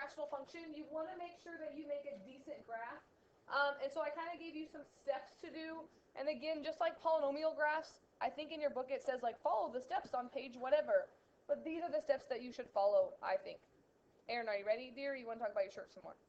rational function, you want to make sure that you make a decent graph. And so I kind of gave you some steps to do. And again, just like polynomial graphs, I think in your book it says like follow the steps on page whatever. But these are the steps that you should follow, I think. Aaron, are you ready, dear? Or you want to talk about your shirt some more?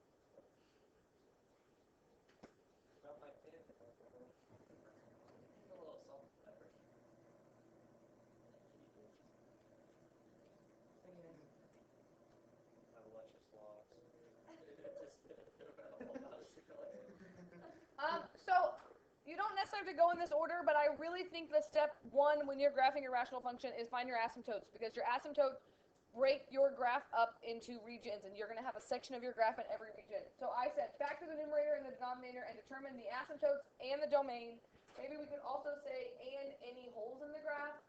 So you don't necessarily have to go in this order, but I really think that step one when you're graphing your rational function is find your asymptotes, because your asymptotes break your graph up into regions, and you're going to have a section of your graph in every region. So I said factor the numerator and the denominator and determine the asymptotes and the domain. Maybe we could also say and any holes in the graph,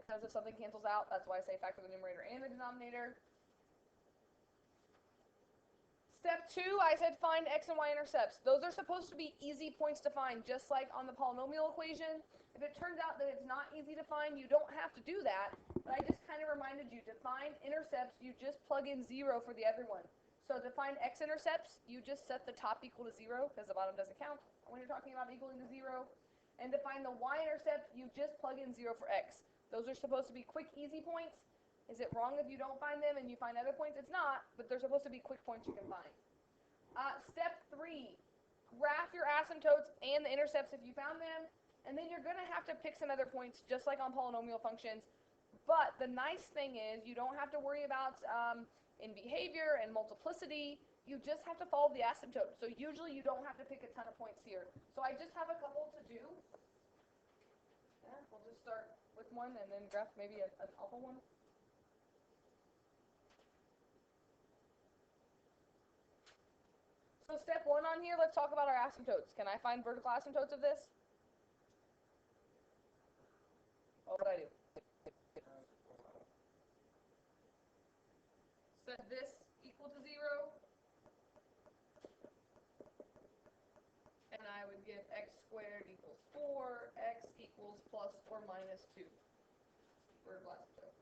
because if something cancels out, that's why I say factor the numerator and the denominator. Step 2, I said find x and y intercepts. Those are supposed to be easy points to find, just like on the polynomial equation. If it turns out that it's not easy to find, you don't have to do that. But I just kind of reminded you, to find intercepts, you just plug in 0 for the other one. So to find x-intercepts, you just set the top equal to 0, because the bottom doesn't count when you're talking about equaling to 0. And to find the y-intercept, you just plug in 0 for x. Those are supposed to be quick, easy points. Is it wrong if you don't find them and you find other points? It's not, but they're supposed to be quick points you can find. Step 3, graph your asymptotes and the intercepts if you found them, and then you're going to have to pick some other points, just like on polynomial functions. But the nice thing is you don't have to worry about in behavior and multiplicity. You just have to follow the asymptote. So usually you don't have to pick a ton of points here. So I just have a couple to do. Yeah, we'll just start with one and then graph maybe an alpha one. So step 1 on here, let's talk about our asymptotes. Can I find vertical asymptotes of this? What would I do? Set this equal to 0. And I would get x squared equals 4, x equals plus or minus 2. Vertical asymptote.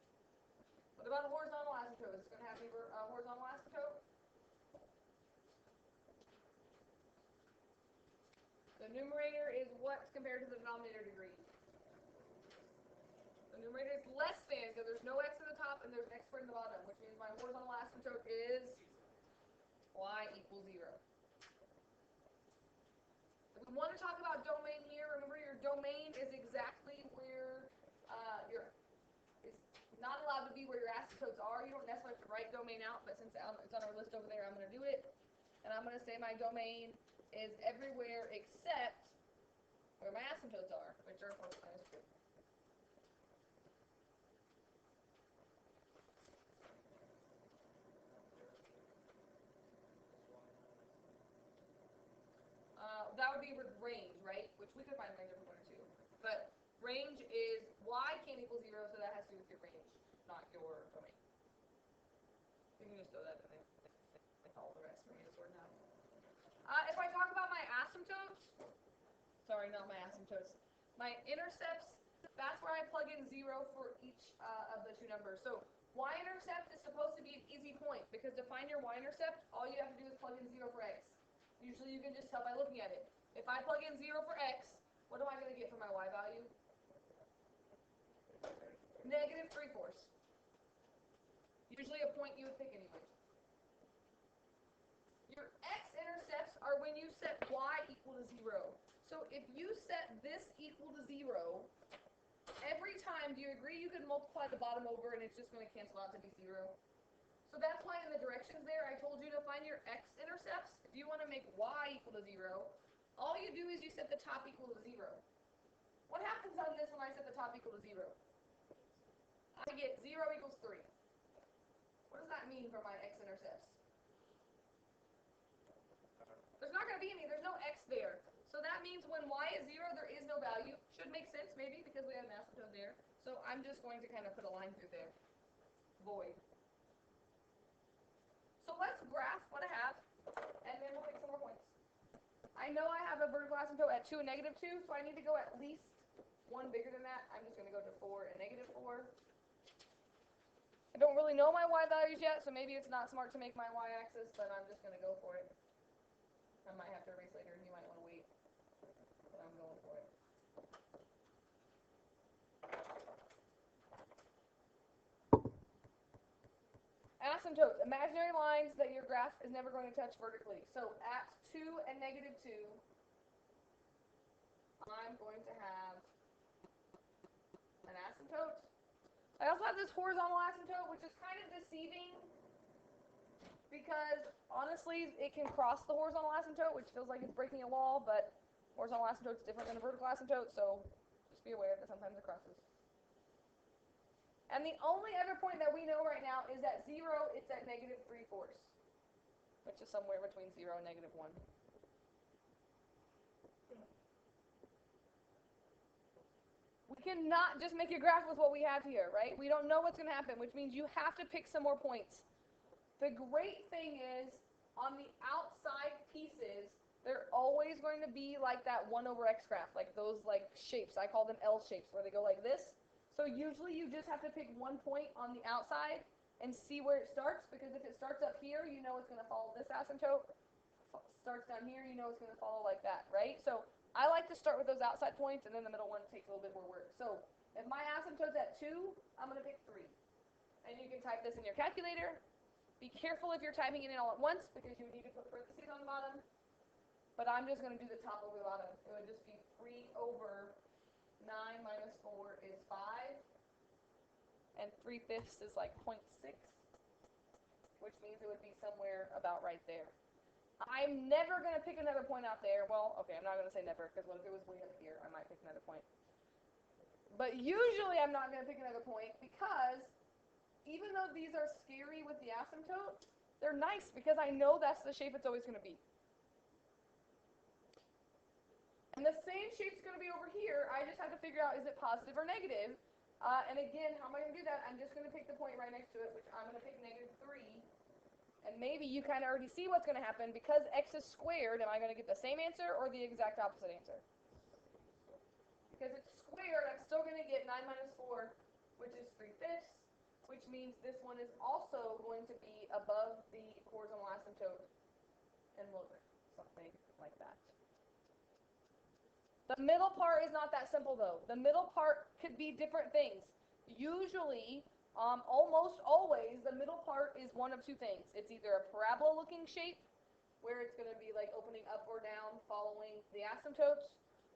What about a horizontal asymptote? Is it going to have a horizontal asymptote? The numerator is what compared to the denominator degree? The numerator is less than, because there's no x in the top and there's x squared in the bottom, which means my horizontal asymptote is y equals 0. If we want to talk about domain here, remember your domain is exactly where it's not allowed to be where your asymptotes are. You don't necessarily have to write domain out, but since it's on our list over there, I'm going to do it. And I'm going to say my domain is everywhere except where my asymptotes are, which are 4 minus 2. That would be with range, right? Which we could find range if we wanted to. But range is y can't equal 0, so that has to do with your range, not your domain. You can just throw that in there. All the rest for me to sort out. If I talk about my asymptotes, sorry, not my asymptotes, my intercepts, that's where I plug in 0 for each of the two numbers. So y-intercept is supposed to be an easy point, because to find your y-intercept, all you have to do is plug in 0 for x. Usually you can just tell by looking at it. If I plug in 0 for x, what am I going to get for my y value? Negative 3/4. Usually a point you would pick anyway. Your x-intercepts are when you set y equal to 0. So if you set this equal to 0, every time, do you agree you can multiply the bottom over and it's just going to cancel out to be 0? So that's why in the directions there, I told you to find your x-intercepts. If you want to make y equal to 0, all you do is you set the top equal to 0. What happens on this when I set the top equal to 0? I get 0 equals 3. What does that mean for my x-intercepts? There's not going to be any. There's no x there. So that means when y is 0, there is no value. Should make sense, maybe, because we have an asymptote there. So I'm just going to kind of put a line through there. Void. So let's graph what I have, and then we'll make some more points. I know I have a vertical asymptote at 2 and negative 2, so I need to go at least one bigger than that. I'm just going to go to 4 and negative 4. I don't really know my y values yet, so maybe it's not smart to make my y-axis, but I'm just going to go for it. I might have to erase later, and you might want to wait, but I'm going for it. Asymptotes, imaginary lines that your graph is never going to touch vertically. So at 2 and negative 2, I'm going to have an asymptote. I also have this horizontal asymptote, which is kind of deceiving because honestly, it can cross the horizontal asymptote, which feels like it's breaking a wall, but horizontal asymptote is different than a vertical asymptote, so just be aware that sometimes it crosses. And the only other point that we know right now is at 0, it's at negative 3/4, which is somewhere between 0 and negative 1. We cannot just make a graph with what we have here, right? We don't know what's going to happen, which means you have to pick some more points. The great thing is, on the outside pieces, they're always going to be like that 1 over x graph, like those like shapes. I call them L shapes, where they go like this. So usually you just have to pick one point on the outside and see where it starts, because if it starts up here, you know it's going to follow this asymptote. Starts down here, you know it's going to follow like that, right? So I like to start with those outside points, and then the middle one takes a little bit more work. So if my asymptote's at 2, I'm going to pick 3. And you can type this in your calculator. Be careful if you're typing it in all at once, because you would need to put parentheses on the bottom. But I'm just going to do the top over the bottom. It would just be 3 over 9 minus 4 is 5. And 3/5 is like 0.6, which means it would be somewhere about right there. I'm never going to pick another point out there. Well, okay, I'm not going to say never, because what if it was way up here? I might pick another point. But usually I'm not going to pick another point, because even though these are scary with the asymptote, they're nice because I know that's the shape it's always going to be. And the same shape's going to be over here. I just have to figure out, is it positive or negative? And again, how am I going to do that? I'm just going to pick the point right next to it, which I'm going to pick negative 3. And maybe you kind of already see what's going to happen. Because x is squared, am I going to get the same answer or the exact opposite answer? Because it's squared, I'm still going to get 9 minus 4, which is 3/5, which means this one is also going to be above the horizontal asymptote and look something like that. The middle part is not that simple, though. The middle part could be different things. Usually, almost always, the middle part is one of two things. It's either a parabola-looking shape, where it's going to be like opening up or down following the asymptotes,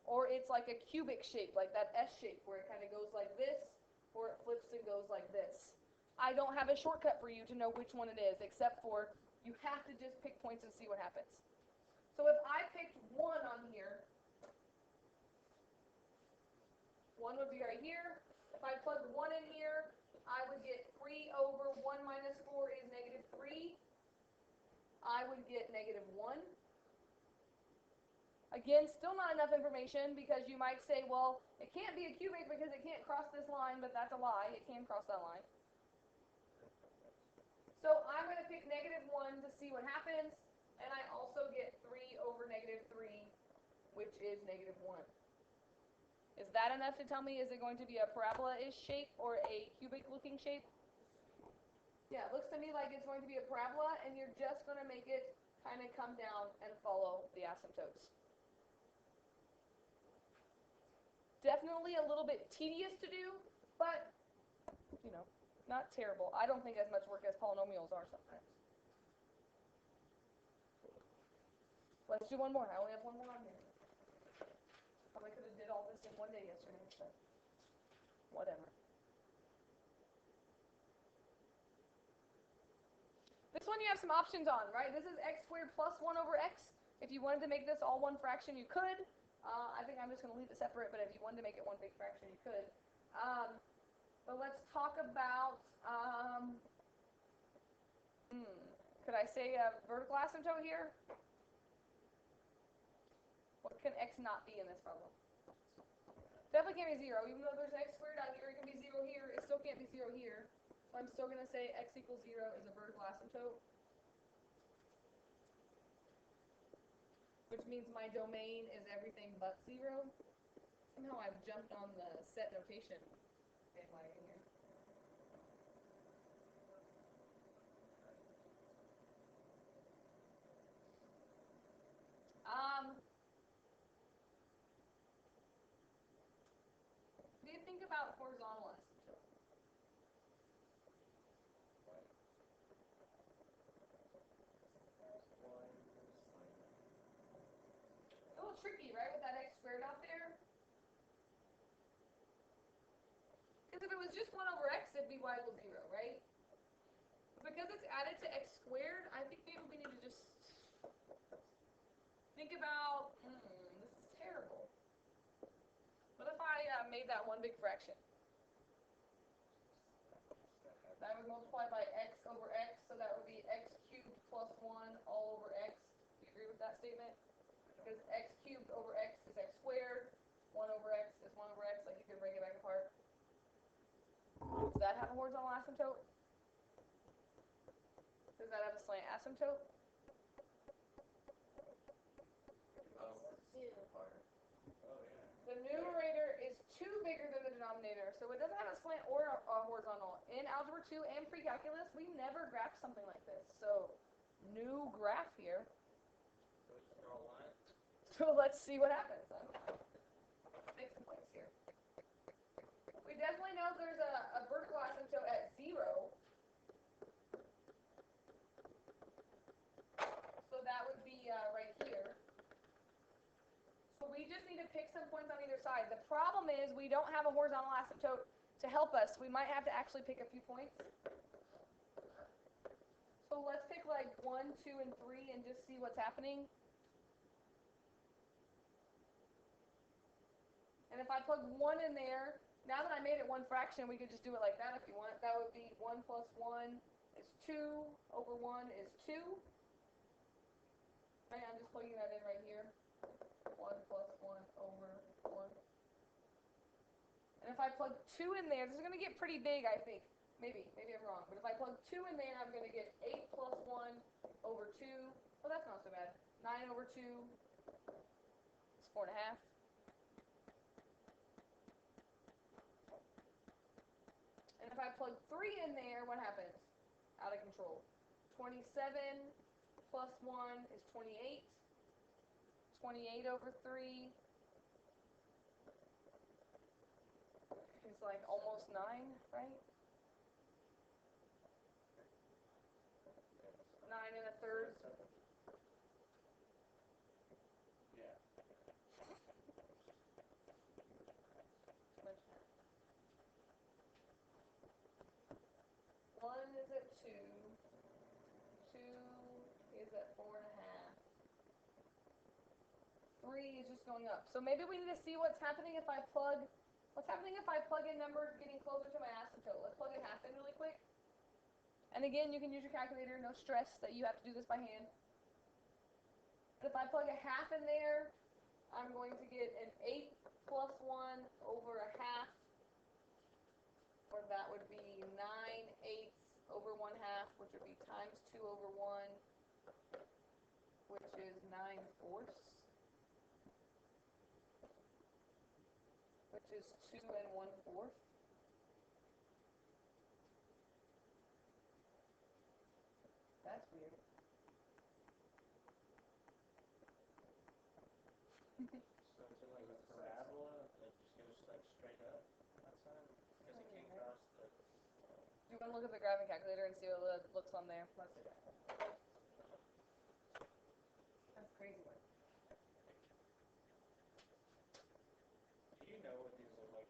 or it's like a cubic shape, like that S shape, where it kind of goes like this, or it flips and goes like this. I don't have a shortcut for you to know which one it is, except for you have to just pick points and see what happens. So if I picked 1 on here, 1 would be right here. If I plugged 1 in here, I would get 3 over 1 minus 4 is negative 3. I would get negative 1. Again, still not enough information, because you might say, well, it can't be a cubic because it can't cross this line, but that's a lie. It can cross that line. So I'm going to pick negative 1 to see what happens, and I also get 3 over negative 3, which is negative 1. Is that enough to tell me, is it going to be a parabola-ish shape or a cubic-looking shape? Yeah, it looks to me like it's going to be a parabola, and you're just going to make it kind of come down and follow the asymptotes. Definitely a little bit tedious to do, but, you know, not terrible. I don't think as much work as polynomials are sometimes. Let's do one more. I only have one more on here. Probably could have did all this in one day yesterday, but whatever. This one you have some options on, right? This is x squared plus 1 over x. If you wanted to make this all one fraction, you could. I think I'm just going to leave it separate, but if you wanted to make it one big fraction, you could. But let's talk about, could I say a vertical asymptote here? What can x not be in this problem? Definitely can't be 0. Even though there's x squared out here, it can be 0 here. It still can't be 0 here. So I'm still going to say x equals 0 is a vertical asymptote, which means my domain is everything but 0. Somehow I've jumped on the set notation bandwagon here. tricky, right, with that x squared out there? Because if it was just 1 over x, it'd be y equals 0, right? But because it's added to x squared, I think maybe we need to just think about, this is terrible. What if I made that one big fraction? That would multiply by x over x, so that would be x cubed plus 1 all over x. Do you agree with that statement? Because x cubed over x is x squared, 1 over x is 1 over x, like you could break it back apart. Does that have a horizontal asymptote? Does that have a slant asymptote? The numerator is 2 bigger than the denominator, so it doesn't have a slant or a horizontal. In Algebra 2 and pre-calculus, we never graphed something like this. So, new graph here. So let's see what happens. Make some points here. We definitely know there's a vertical asymptote at 0. So that would be right here. So we just need to pick some points on either side. The problem is we don't have a horizontal asymptote to help us. We might have to actually pick a few points. So let's pick like 1, 2, and 3 and just see what's happening. And if I plug 1 in there, now that I made it one fraction, we could just do it like that if you want. That would be 1 plus 1 is 2 over 1 is 2. Right, I'm just plugging that in right here. 1 plus 1 over 1. And if I plug 2 in there, this is going to get pretty big, I think. Maybe I'm wrong. But if I plug 2 in there, I'm going to get 8 plus 1 over 2. Oh, that's not so bad. 9 over 2 is 4 1/2. And if I plug 3 in there, what happens? Out of control. 27 plus 1 is 28. 28 over 3 is like almost 9, right? 9 1/3. Yeah. One is at 2. 2 is at 4 1/2. 3 is just going up. So maybe we need to see what's happening if I plug. What's happening if I plug in numbers getting closer to my asymptote? Let's plug in half in really quick. And again, you can use your calculator. No stress that you have to do this by hand. But if I plug a half in there, I'm going to get an 8 plus 1 over a half. Or that would be 9/8 over 1/2, which would be times 2 over 1, which is 9/4, which is 2 1/4. That's weird. So is it like a parabola that just goes like straight up that side? Because it can't cross the... You want to look at the graphing calculator and see what it looks on there. Let's see. That's crazy. Do you know what these look like?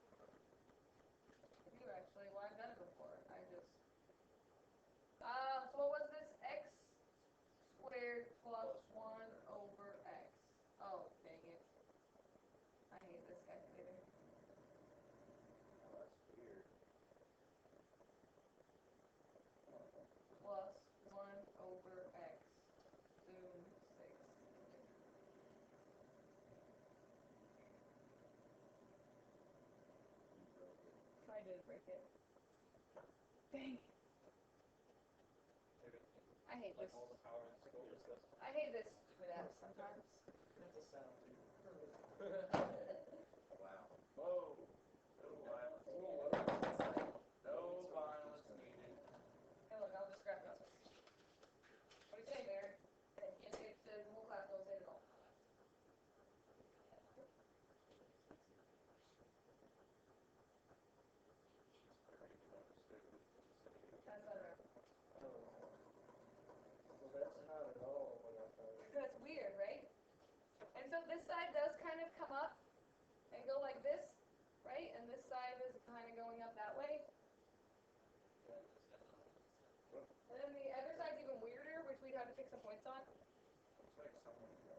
I do actually. Well, I've done it before. I just. So what was this? X squared plus 1 over x. Oh, dang it. I hate this calculator. Oh, that's weird. Plus 1 over x. Zoom 6. I did break it. Dang. I hate Like this. all the power in school just goes... I hate this stupid app sometimes. That's a sound, dude. Wow. Whoa. No violence needed. No violence needed. Hey, look, I'll just scrap this. What do you say, Mary? It says whole class don't say it all. That's better. Well, that's not at all what I thought. That's weird, right? And so this side does kind of come up and go like this, right? And this side is kind of going up that way. And then the other side's even weirder, which we'd have to take some points on. Looks like someone wants to.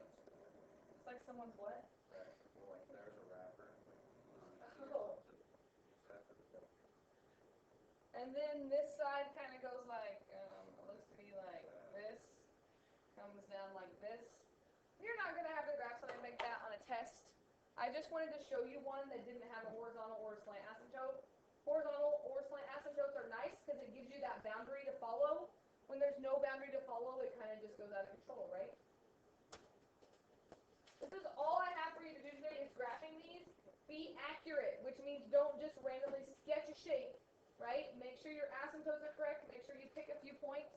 It's like someone's what? Right. Well, like there's a wrapper. Oh. And then this side kind of goes like, looks to be like this, comes down like this. You're not going to have to graph something like that on a test. I just wanted to show you one that didn't have a horizontal or a slant asymptote. Horizontal or slant asymptotes are nice because it gives you that boundary to follow. When there's no boundary to follow, it kind of just goes out of control, right? This is all I have for you to do today is graphing these. Be accurate, which means don't just randomly sketch a shape, right? Make sure your asymptotes are correct. Make sure you pick a few points.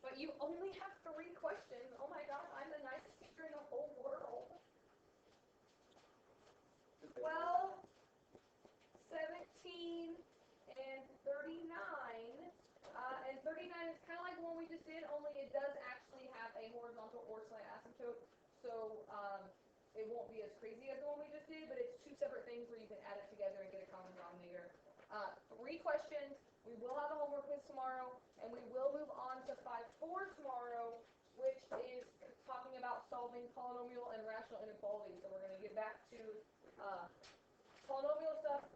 But you only have 3 questions. Oh my God, I'm the nicest teacher in the whole world. 12, 17, and 39. And 39 is kind of like the one we just did, only it does actually have a horizontal or slant asymptote. So it won't be as crazy as the one we just did, but it's 2 separate things where you can add it together and get a common denominator. 3 questions. We will have a homework quiz tomorrow, and we will move on to 5-4 tomorrow, which is talking about solving polynomial and rational inequalities. So we're going to get back to polynomial stuff